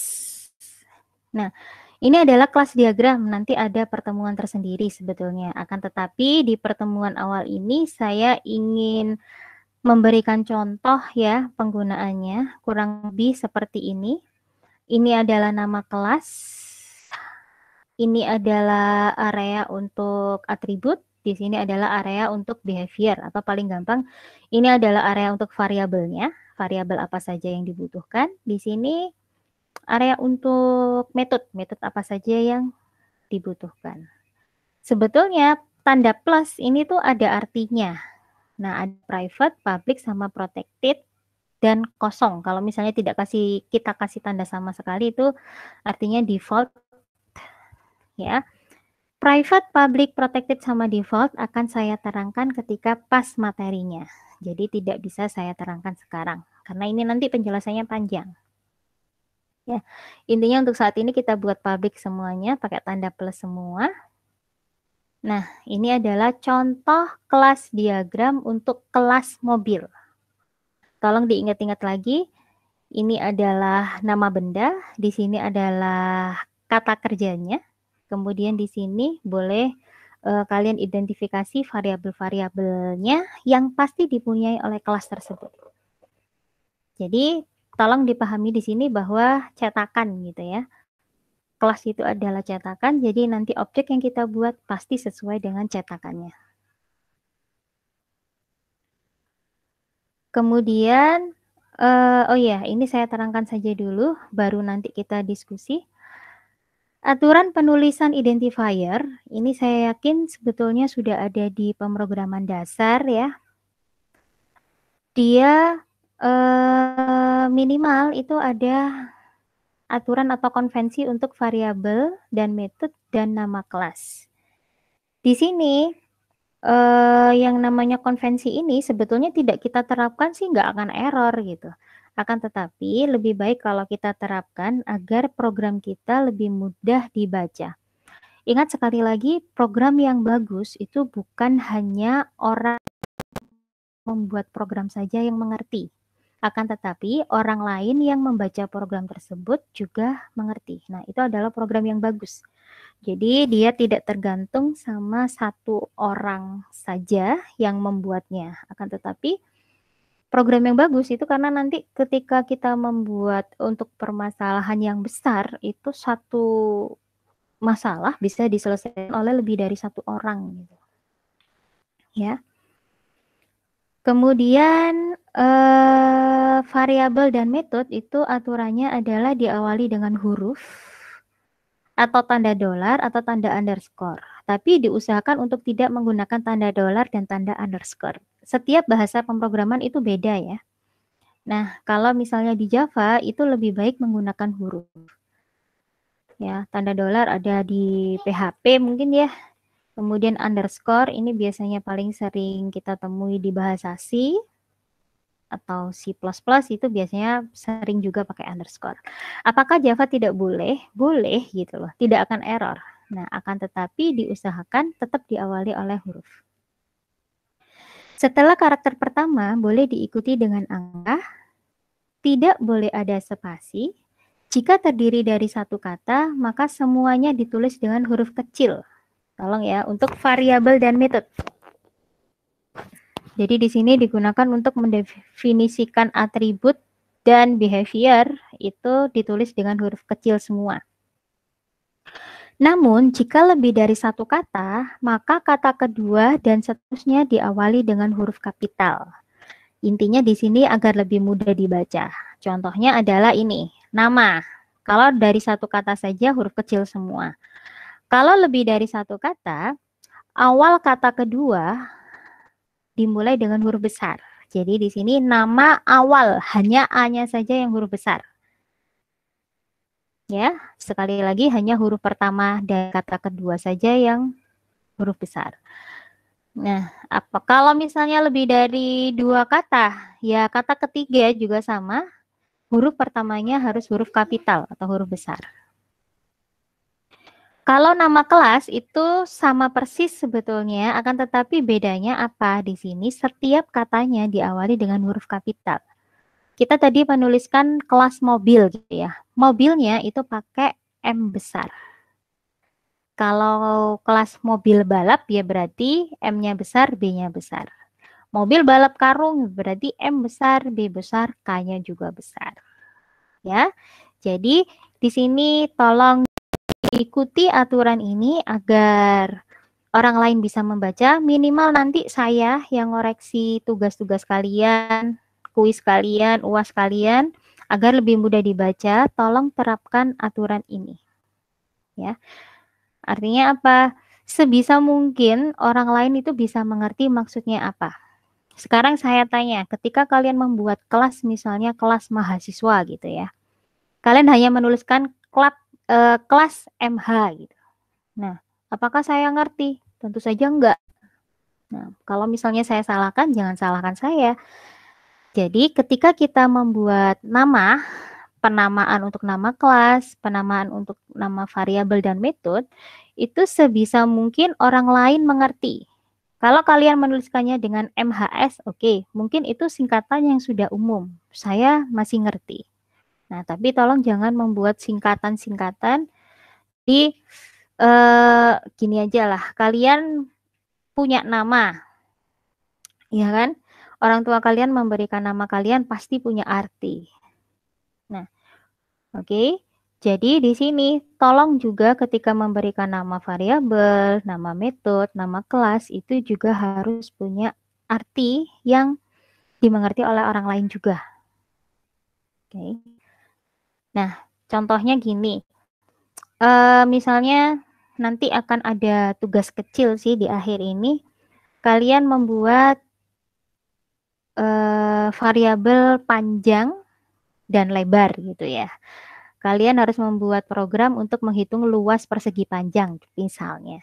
Speaker 1: Nah, ini adalah kelas diagram, nanti ada pertemuan tersendiri sebetulnya. Akan tetapi di pertemuan awal ini saya ingin memberikan contoh ya penggunaannya, kurang lebih seperti ini. Ini adalah nama kelas, ini adalah area untuk atribut, di sini adalah area untuk behavior, atau paling gampang, ini adalah area untuk variabelnya, variabel apa saja yang dibutuhkan. Di sini area untuk metode apa saja yang dibutuhkan. Sebetulnya tanda plus ini tuh ada artinya. Nah, ada private, public, sama protected, dan kosong. Kalau misalnya kita kasih tanda sama sekali itu artinya default ya. Private, public, protected, sama default akan saya terangkan ketika pas materinya. Jadi tidak bisa saya terangkan sekarang karena ini nanti penjelasannya panjang. Ya, intinya untuk saat ini kita buat public semuanya pakai tanda plus semua. Nah, ini adalah contoh kelas diagram untuk kelas mobil. Tolong diingat-ingat lagi, ini adalah nama benda, di sini adalah kata kerjanya, kemudian di sini boleh kalian identifikasi variabel-variabelnya yang pasti dipunyai oleh kelas tersebut. Jadi, tolong dipahami di sini bahwa cetakan gitu ya. Kelas itu adalah cetakan, jadi nanti objek yang kita buat pasti sesuai dengan cetakannya. Kemudian, oh ya, ini saya terangkan saja dulu, baru nanti kita diskusi. Aturan penulisan identifier, ini saya yakin sebetulnya sudah ada di pemrograman dasar ya. Dia minimal itu ada aturan atau konvensi untuk variabel dan metode dan nama kelas. Di sini yang namanya konvensi ini sebetulnya tidak kita terapkan sih nggak akan error gitu. Akan tetapi lebih baik kalau kita terapkan agar program kita lebih mudah dibaca. Ingat sekali lagi, program yang bagus itu bukan hanya orang membuat program saja yang mengerti. Akan tetapi orang lain yang membaca program tersebut juga mengerti. Nah, itu adalah program yang bagus. Jadi dia tidak tergantung sama satu orang saja yang membuatnya. Akan tetapi program yang bagus itu karena nanti ketika kita membuat untuk permasalahan yang besar, itu satu masalah bisa diselesaikan oleh lebih dari satu orang gitu. Ya. Kemudian variabel dan metode itu aturannya adalah diawali dengan huruf atau tanda dolar atau tanda underscore. Tapi diusahakan untuk tidak menggunakan tanda dolar dan tanda underscore. Setiap bahasa pemrograman itu beda ya. Nah, kalau misalnya di Java itu lebih baik menggunakan huruf. Ya, tanda dolar ada di PHP mungkin ya. Kemudian underscore ini biasanya paling sering kita temui di bahasa C atau C++ itu biasanya sering juga pakai underscore. Apakah Java tidak boleh? Boleh gitu loh, tidak akan error. Nah, akan tetapi diusahakan tetap diawali oleh huruf. Setelah karakter pertama boleh diikuti dengan angka, tidak boleh ada spasi. Jika terdiri dari satu kata, maka semuanya ditulis dengan huruf kecil. Tolong ya, untuk variabel dan metode. Jadi di sini digunakan untuk mendefinisikan atribut dan behavior itu ditulis dengan huruf kecil semua. Namun, jika lebih dari satu kata, maka kata kedua dan seterusnya diawali dengan huruf kapital. Intinya di sini agar lebih mudah dibaca. Contohnya adalah ini, nama. Kalau dari satu kata saja huruf kecil semua. Kalau lebih dari satu kata, awal kata kedua dimulai dengan huruf besar. Jadi di sini nama awal, hanya A-nya saja yang huruf besar. Ya, sekali lagi hanya huruf pertama dan kata kedua saja yang huruf besar. Nah, kalau misalnya lebih dari 2 kata, ya kata ketiga juga sama, huruf pertamanya harus huruf kapital atau huruf besar. Kalau nama kelas itu sama persis sebetulnya, akan tetapi bedanya apa? Di sini setiap katanya diawali dengan huruf kapital. Kita tadi menuliskan kelas mobil gitu ya. Mobilnya itu pakai M besar. Kalau kelas mobil balap ya berarti M-nya besar, B-nya besar. Mobil balap karung berarti M besar, B besar, K-nya juga besar. Ya. Jadi di sini tolong ikuti aturan ini agar orang lain bisa membaca, minimal nanti saya yang ngoreksi tugas-tugas kalian, kuis kalian, UAS kalian, agar lebih mudah dibaca, tolong terapkan aturan ini. Ya. Artinya apa? Sebisa mungkin orang lain itu bisa mengerti maksudnya apa. Sekarang saya tanya, ketika kalian membuat kelas, misalnya kelas mahasiswa gitu ya, kalian hanya menuliskan kelas MH gitu. Nah, apakah saya ngerti? Tentu saja enggak. Nah, kalau misalnya saya salahkan, jangan salahkan saya. Jadi, ketika kita membuat nama, penamaan untuk nama kelas, penamaan untuk nama variabel dan metode, itu sebisa mungkin orang lain mengerti. Kalau kalian menuliskannya dengan MHS, oke, mungkin itu singkatan yang sudah umum. Saya masih ngerti. Nah, tapi tolong jangan membuat singkatan-singkatan di gini aja lah. Kalian punya nama, ya kan? Orang tua kalian memberikan nama kalian pasti punya arti. Nah, oke. Jadi di sini tolong juga ketika memberikan nama variabel, nama metode, nama kelas itu juga harus punya arti yang dimengerti oleh orang lain juga. Oke. Nah, contohnya gini. Misalnya nanti akan ada tugas kecil sih di akhir ini. Kalian membuat variabel panjang dan lebar gitu ya. Kalian harus membuat program untuk menghitung luas persegi panjang misalnya.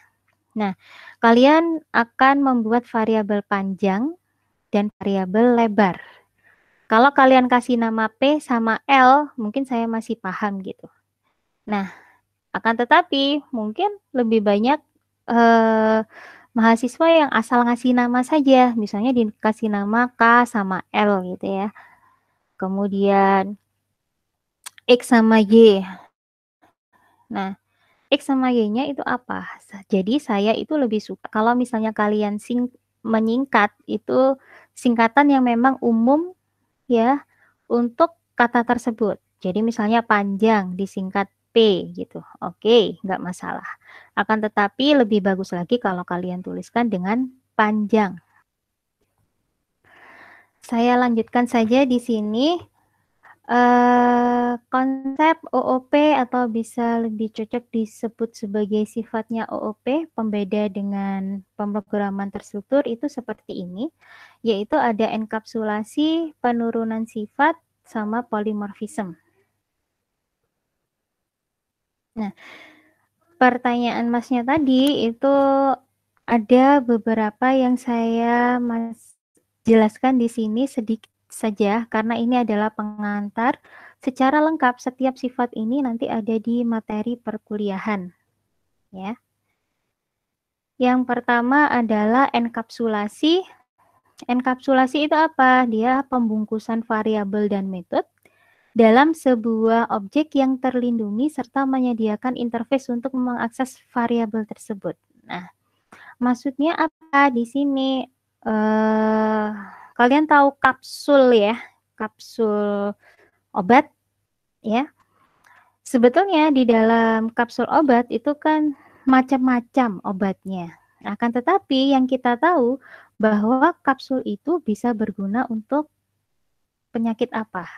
Speaker 1: Nah, kalian akan membuat variabel panjang dan variabel lebar. Kalau kalian kasih nama P sama L, mungkin saya masih paham gitu. Nah, akan tetapi mungkin lebih banyak mahasiswa yang asal ngasih nama saja, misalnya dikasih nama K sama L gitu ya. Kemudian X sama Y. Nah, X sama Y-nya itu apa? Jadi saya itu lebih suka kalau misalnya kalian menyingkat itu singkatan yang memang umum ya untuk kata tersebut. Jadi misalnya panjang disingkat P gitu. Oke, nggak masalah. Akan tetapi lebih bagus lagi kalau kalian tuliskan dengan panjang. Saya lanjutkan saja di sini. Konsep OOP atau bisa lebih cocok disebut sebagai sifatnya OOP, pembeda dengan pemrograman terstruktur itu seperti ini, yaitu ada enkapsulasi, penurunan sifat, sama polimorfisme. Nah, pertanyaan Masnya tadi itu ada beberapa yang saya jelaskan di sini sedikit saja karena ini adalah pengantar. Secara lengkap setiap sifat ini nanti ada di materi perkuliahan ya. Yang pertama adalah enkapsulasi. Enkapsulasi itu apa? Dia pembungkusan variabel dan metode dalam sebuah objek yang terlindungi serta menyediakan interface untuk mengakses variabel tersebut. Nah, maksudnya apa di sini? Kalian tahu kapsul ya, kapsul obat ya. Sebetulnya di dalam kapsul obat itu kan macam-macam obatnya. Akan tetapi yang kita tahu bahwa kapsul itu bisa berguna untuk penyakit apa.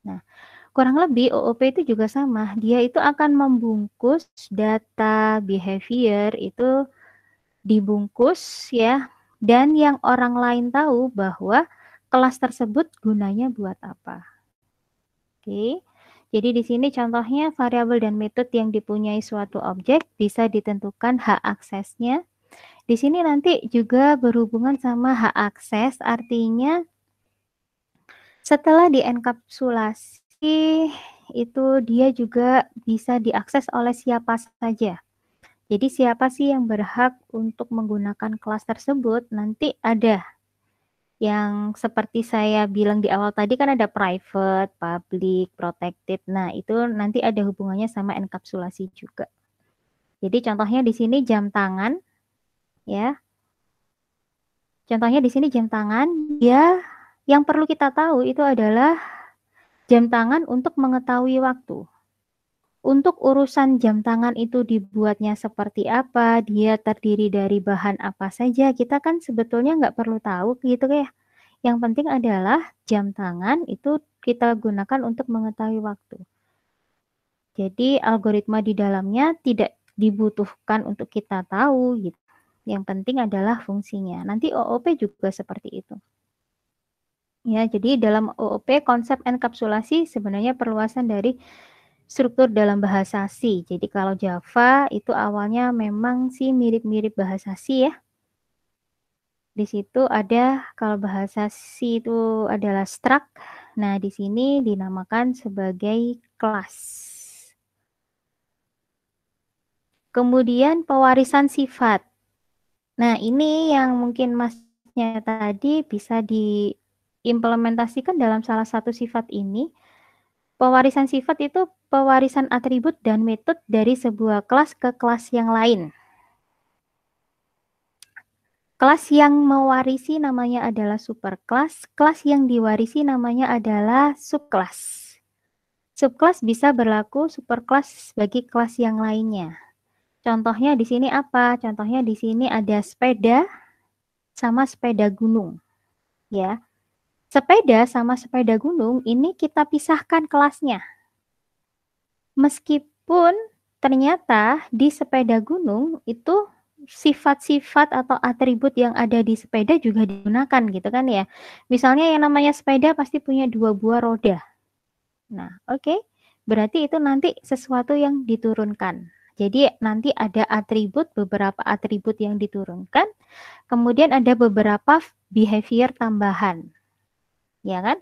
Speaker 1: Nah, kurang lebih OOP itu juga sama. Dia itu akan membungkus data behavior itu dibungkus ya, dan yang orang lain tahu bahwa kelas tersebut gunanya buat apa. Oke. Jadi di sini contohnya variabel dan metode yang dipunyai suatu objek bisa ditentukan hak aksesnya. Di sini nanti juga berhubungan sama hak akses, artinya setelah dienkapsulasi itu dia juga bisa diakses oleh siapa saja. Jadi siapa sih yang berhak untuk menggunakan kelas tersebut? Nanti ada yang seperti saya bilang di awal tadi kan ada private, public, protected. Nah, itu nanti ada hubungannya sama enkapsulasi juga. Jadi contohnya di sini jam tangan ya. Contohnya di sini jam tangan, ya yang perlu kita tahu itu adalah jam tangan untuk mengetahui waktu. Untuk urusan jam tangan itu dibuatnya seperti apa, dia terdiri dari bahan apa saja, kita kan sebetulnya nggak perlu tahu gitu ya. Yang penting adalah jam tangan itu kita gunakan untuk mengetahui waktu. Jadi algoritma di dalamnya tidak dibutuhkan untuk kita tahu gitu. Yang penting adalah fungsinya. Nanti OOP juga seperti itu. Ya, jadi dalam OOP konsep enkapsulasi sebenarnya perluasan dari struktur dalam bahasa C. Jadi kalau Java itu awalnya memang sih mirip-mirip bahasa C ya. Di situ ada kalau bahasa C itu adalah struct. Nah, di sini dinamakan sebagai kelas. Kemudian pewarisan sifat. Nah, ini yang mungkin Masnya tadi bisa diimplementasikan dalam salah satu sifat ini. Pewarisan sifat itu pewarisan atribut dan metode dari sebuah kelas ke kelas yang lain. Kelas yang mewarisi namanya adalah superkelas, kelas yang diwarisi namanya adalah subkelas. Subkelas bisa berlaku superkelas bagi kelas yang lainnya. Contohnya di sini apa? Contohnya di sini ada sepeda sama sepeda gunung. Ya. Sepeda sama sepeda gunung ini kita pisahkan kelasnya. Meskipun ternyata di sepeda gunung itu sifat-sifat atau atribut yang ada di sepeda juga digunakan gitu kan ya. Misalnya yang namanya sepeda pasti punya 2 buah roda. Nah, oke. Berarti itu nanti sesuatu yang diturunkan. Jadi nanti ada atribut, beberapa atribut yang diturunkan, kemudian ada beberapa behavior tambahan. Ya kan?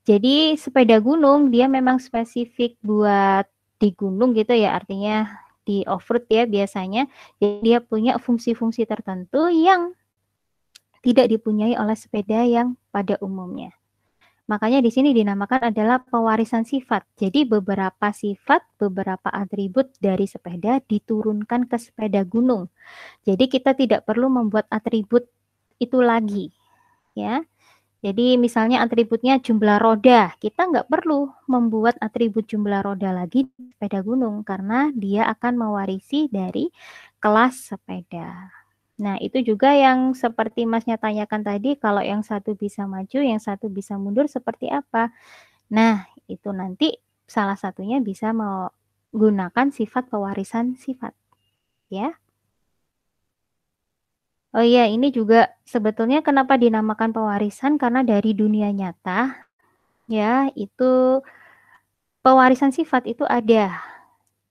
Speaker 1: Jadi sepeda gunung dia memang spesifik buat di gunung gitu ya, artinya di off-road ya biasanya. Jadi dia punya fungsi-fungsi tertentu yang tidak dipunyai oleh sepeda yang pada umumnya. Makanya di sini dinamakan adalah pewarisan sifat. Jadi beberapa sifat, beberapa atribut dari sepeda diturunkan ke sepeda gunung. Jadi kita tidak perlu membuat atribut itu lagi, ya. Jadi misalnya atributnya jumlah roda, kita nggak perlu membuat atribut jumlah roda lagi di sepeda gunung karena dia akan mewarisi dari kelas sepeda. Nah, itu juga yang seperti Masnya tanyakan tadi, kalau yang satu bisa maju, yang satu bisa mundur seperti apa? Nah, itu nanti salah satunya bisa menggunakan sifat pewarisan sifat, ya. Oh iya, ini juga sebetulnya kenapa dinamakan pewarisan, karena dari dunia nyata, ya, itu pewarisan sifat itu ada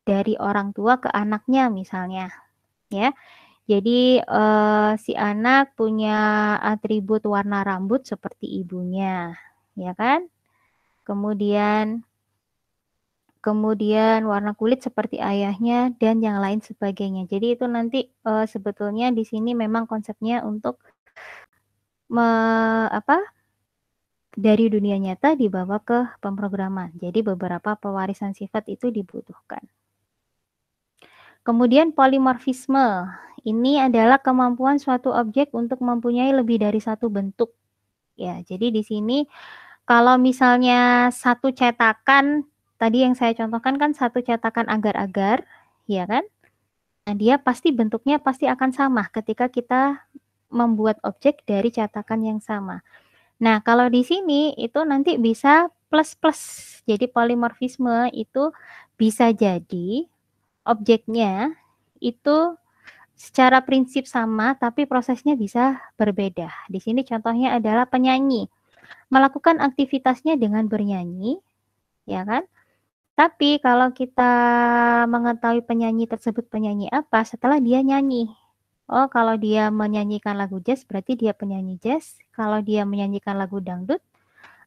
Speaker 1: dari orang tua ke anaknya misalnya, ya. Jadi si anak punya atribut warna rambut seperti ibunya, ya kan? Kemudian warna kulit seperti ayahnya dan yang lain sebagainya. Jadi itu nanti sebetulnya di sini memang konsepnya untuk dari dunia nyata dibawa ke pemrograman. Jadi beberapa pewarisan sifat itu dibutuhkan. Kemudian polimorfisme. Ini adalah kemampuan suatu objek untuk mempunyai lebih dari satu bentuk. Ya, jadi di sini kalau misalnya satu cetakan, tadi yang saya contohkan kan satu cetakan agar-agar, ya kan? Nah, dia pasti bentuknya pasti akan sama ketika kita membuat objek dari cetakan yang sama. Nah, kalau di sini itu nanti bisa plus-plus. Jadi polimorfisme itu bisa jadi objeknya itu secara prinsip sama, tapi prosesnya bisa berbeda. Di sini contohnya adalah penyanyi. Melakukan aktivitasnya dengan bernyanyi, ya kan? Tapi kalau kita mengetahui penyanyi tersebut penyanyi apa setelah dia nyanyi. Oh, kalau dia menyanyikan lagu jazz berarti dia penyanyi jazz. Kalau dia menyanyikan lagu dangdut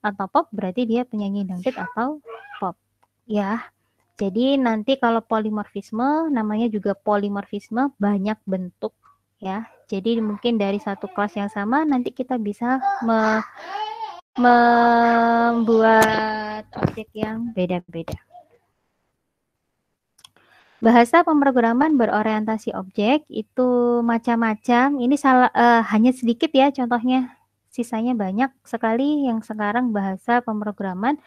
Speaker 1: atau pop berarti dia penyanyi dangdut atau pop. Ya. Jadi nanti kalau polimorfisme namanya juga polimorfisme banyak bentuk ya. Jadi mungkin dari satu kelas yang sama nanti kita bisa membuat objek yang beda-beda. Bahasa pemrograman berorientasi objek itu macam-macam. Ini hanya sedikit ya contohnya. Sisanya banyak sekali yang sekarang bahasa pemrograman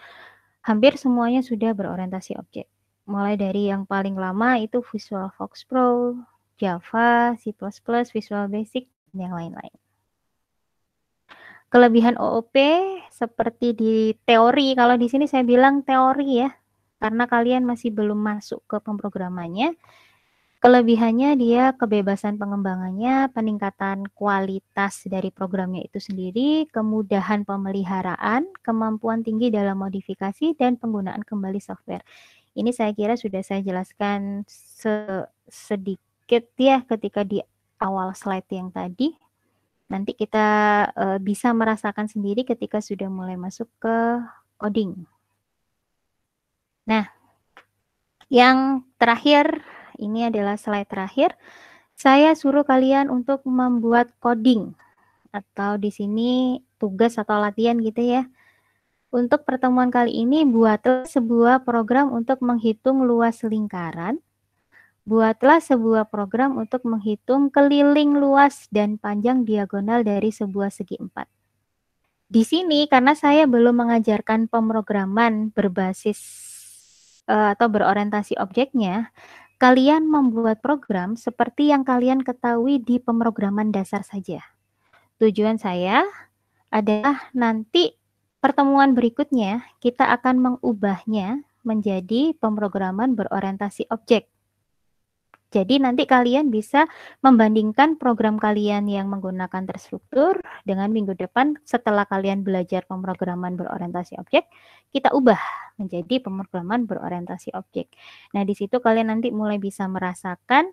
Speaker 1: hampir semuanya sudah berorientasi objek. Mulai dari yang paling lama itu Visual Fox Pro, Java, C++, Visual Basic, dan yang lain-lain. Kelebihan OOP seperti di teori, kalau di sini saya bilang teori ya, karena kalian masih belum masuk ke pemrogramannya. Kelebihannya dia kebebasan pengembangannya, peningkatan kualitas dari programnya itu sendiri, kemudahan pemeliharaan, kemampuan tinggi dalam modifikasi, dan penggunaan kembali software. Ini saya kira sudah saya jelaskan sedikit ya ketika di awal slide yang tadi. Nanti kita bisa merasakan sendiri ketika sudah mulai masuk ke coding. Nah, yang terakhir, ini adalah slide terakhir. Saya suruh kalian untuk membuat coding atau di sini tugas atau latihan gitu ya. Untuk pertemuan kali ini buatlah sebuah program untuk menghitung luas lingkaran. Buatlah sebuah program untuk menghitung keliling luas dan panjang diagonal dari sebuah segi 4. Di sini karena saya belum mengajarkan pemrograman berbasis atau berorientasi objeknya, kalian membuat program seperti yang kalian ketahui di pemrograman dasar saja. Tujuan saya adalah nanti pertemuan berikutnya kita akan mengubahnya menjadi pemrograman berorientasi objek. Jadi nanti kalian bisa membandingkan program kalian yang menggunakan terstruktur dengan minggu depan setelah kalian belajar pemrograman berorientasi objek, kita ubah menjadi pemrograman berorientasi objek. Nah, di situ kalian nanti mulai bisa merasakan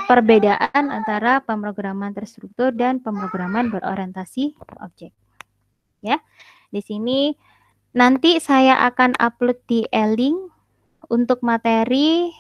Speaker 1: perbedaan antara pemrograman terstruktur dan pemrograman berorientasi objek. Ya, di sini nanti saya akan upload di e-link untuk materi